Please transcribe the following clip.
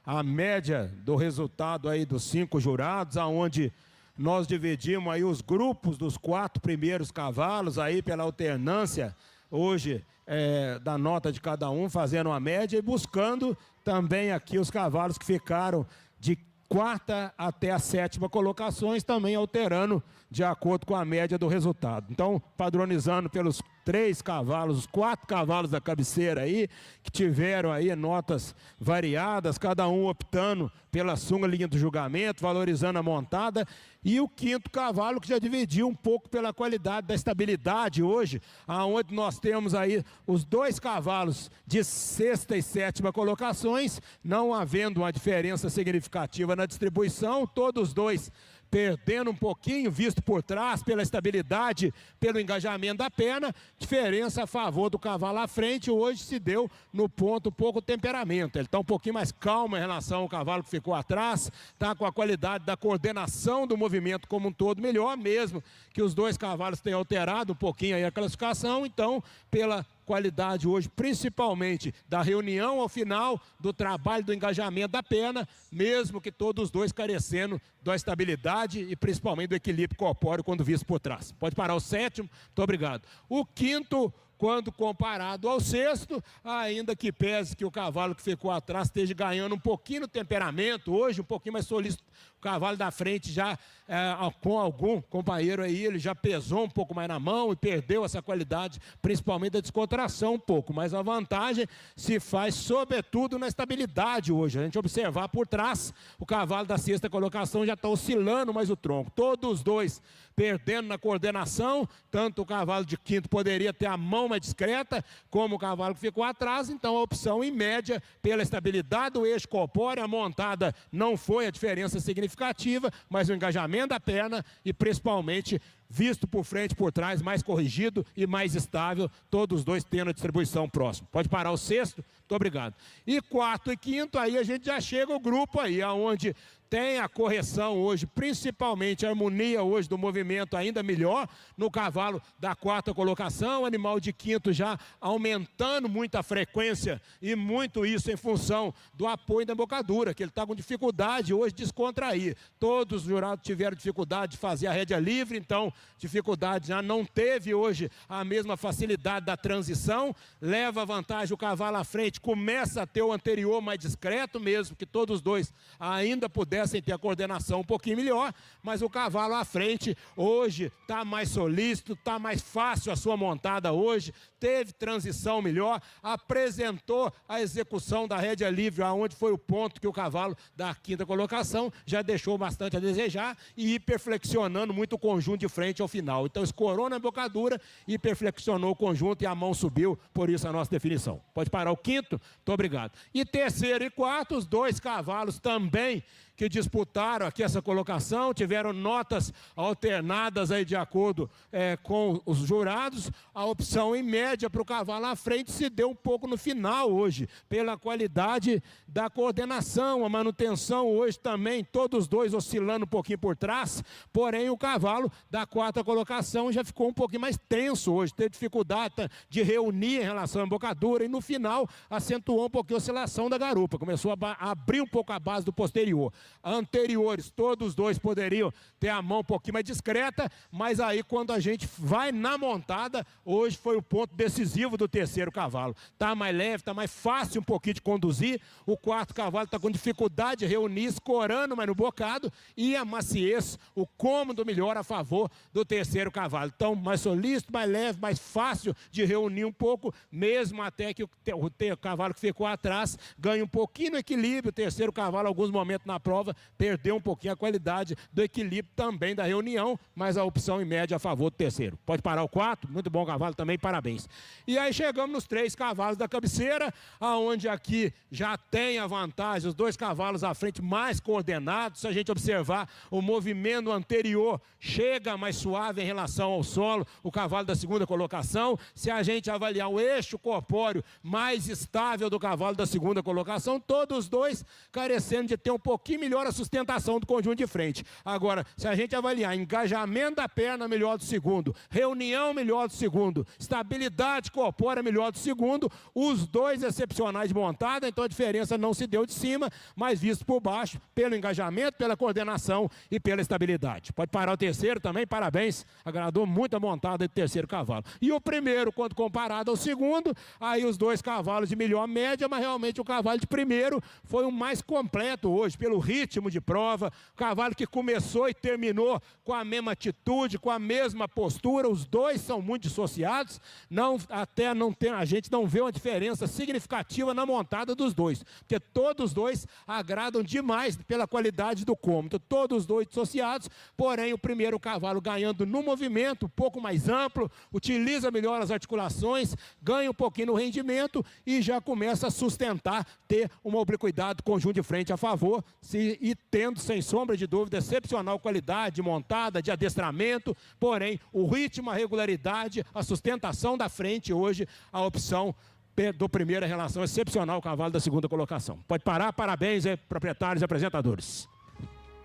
a média do resultado aí dos 5 jurados, aonde nós dividimos aí os grupos dos 4 primeiros cavalos aí pela alternância hoje da nota de cada um, fazendo uma média e buscando também aqui os cavalos que ficaram de 4ª até a 7ª colocações, também alterando de acordo com a média do resultado. Então, padronizando pelos 3 cavalos, os 4 cavalos da cabeceira aí, que tiveram aí notas variadas, cada um optando pela sua linha do julgamento, valorizando a montada, e o 5º cavalo que já dividiu um pouco pela qualidade da estabilidade hoje, aonde nós temos aí os 2 cavalos de 6ª e 7ª colocações, não havendo uma diferença significativa na distribuição, todos 2 perdendo um pouquinho, visto por trás, pela estabilidade, pelo engajamento da perna, diferença a favor do cavalo à frente, hoje se deu no ponto pouco temperamento. Ele está um pouquinho mais calmo em relação ao cavalo que ficou atrás, está com a qualidade da coordenação do movimento como um todo melhor, mesmo que os 2 cavalos tenham alterado um pouquinho aí a classificação, então, pela qualidade hoje, principalmente da reunião ao final, do trabalho, do engajamento da perna, mesmo que todos os 2 carecendo da estabilidade e principalmente do equilíbrio corpóreo quando visto por trás. Pode parar o 7º, muito obrigado. O 5º, quando comparado ao 6º, ainda que pese que o cavalo que ficou atrás esteja ganhando um pouquinho no temperamento, hoje um pouquinho mais solícito, o cavalo da frente já, com algum companheiro aí, ele já pesou um pouco mais na mão e perdeu essa qualidade, principalmente da descontração um pouco, mas a vantagem se faz sobretudo na estabilidade hoje. A gente observar por trás, o cavalo da 6ª colocação já está oscilando mais o tronco, todos os 2 perdendo na coordenação, tanto o cavalo de 5º poderia ter a mão mais discreta, como o cavalo que ficou atrás, então a opção em média, pela estabilidade do eixo corpóreo, a montada não foi a diferença significativa, mas o engajamento da perna e principalmente visto por frente e por trás, mais corrigido e mais estável, todos os 2 tendo a distribuição próxima. Pode parar o 6º? Muito obrigado. E 4º e 5º, aí a gente já chega ao grupo aí, aonde tem a correção hoje, principalmente a harmonia hoje do movimento ainda melhor, no cavalo da 4ª colocação, animal de 5º já aumentando muito a frequência e muito isso em função do apoio da embocadura, que ele está com dificuldade hoje de descontrair. Todos os jurados tiveram dificuldade de fazer a rédea livre, então dificuldade já não teve hoje a mesma facilidade da transição, leva vantagem o cavalo à frente, começa a ter o anterior mais discreto mesmo, que todos os 2 ainda pudessem ter a coordenação um pouquinho melhor, mas o cavalo à frente hoje está mais solícito, está mais fácil a sua montada hoje, teve transição melhor, apresentou a execução da rédea livre, aonde foi o ponto que o cavalo da 5ª colocação já deixou bastante a desejar e hiperflexionando muito o conjunto de frente ao final. Então escorou na embocadura, hiperflexionou o conjunto e a mão subiu, por isso a nossa definição. Pode parar o 5º? Muito obrigado. E 3º e 4º, os 2 cavalos também que disputaram aqui essa colocação, tiveram notas alternadas aí de acordo com os jurados. A opção em média para o cavalo à frente se deu um pouco no final hoje, pela qualidade da coordenação, a manutenção hoje também, todos os 2 oscilando um pouquinho por trás, porém o cavalo da 4ª colocação já ficou um pouquinho mais tenso hoje, teve dificuldade de reunir em relação à embocadura e no final acentuou um pouquinho a oscilação da garupa, começou a abrir um pouco a base do posterior. Anteriores, todos os 2 poderiam ter a mão um pouquinho mais discreta, mas aí quando a gente vai na montada, hoje foi o ponto decisivo do 3º cavalo. Está mais leve, está mais fácil um pouquinho de conduzir, o 4º cavalo está com dificuldade de reunir, escorando mais no bocado, e a maciez, o cômodo melhor a favor do 3º cavalo. Então, mais solícito, mais leve, mais fácil de reunir um pouco, mesmo até que o cavalo que ficou atrás ganhe um pouquinho no equilíbrio, o 3º cavalo, alguns momentos na prova, perdeu um pouquinho a qualidade do equilíbrio também da reunião, mas a opção em média a favor do 3º. Pode parar o 4º, muito bom cavalo também, parabéns. E aí chegamos nos 3 cavalos da cabeceira, aonde aqui já tem a vantagem, os 2 cavalos à frente mais coordenados, se a gente observar o movimento anterior, chega mais suave em relação ao solo, o cavalo da 2ª colocação, se a gente avaliar o eixo corpóreo mais estável do cavalo da 2ª colocação, todos os 2 carecendo de ter um pouquinho melhor melhor a sustentação do conjunto de frente. Agora, se a gente avaliar engajamento da perna, melhor do segundo, reunião, melhor do segundo, estabilidade corpórea, melhor do segundo, os dois excepcionais de montada, então a diferença não se deu de cima, mas visto por baixo, pelo engajamento, pela coordenação e pela estabilidade. Pode parar o terceiro também, parabéns, agradou muito a montada do terceiro cavalo. E o primeiro, quando comparado ao segundo, aí os dois cavalos de melhor média, mas realmente o cavalo de primeiro foi o mais completo hoje, pelo ritmo de prova, o cavalo que começou e terminou com a mesma atitude, com a mesma postura, os dois são muito dissociados, a gente não vê uma diferença significativa na montada dos dois, porque todos os dois agradam demais pela qualidade do cômodo, todos os dois dissociados, porém o primeiro cavalo ganhando no movimento, um pouco mais amplo, utiliza melhor as articulações, ganha um pouquinho no rendimento e já começa a sustentar, ter uma obliquidade do conjunto de frente a favor, e tendo, sem sombra de dúvida, excepcional qualidade de montada, de adestramento, porém o ritmo, a regularidade, a sustentação da frente hoje, a opção do primeiro em relação excepcional ao cavalo da segunda colocação. Pode parar, parabéns, proprietários e apresentadores.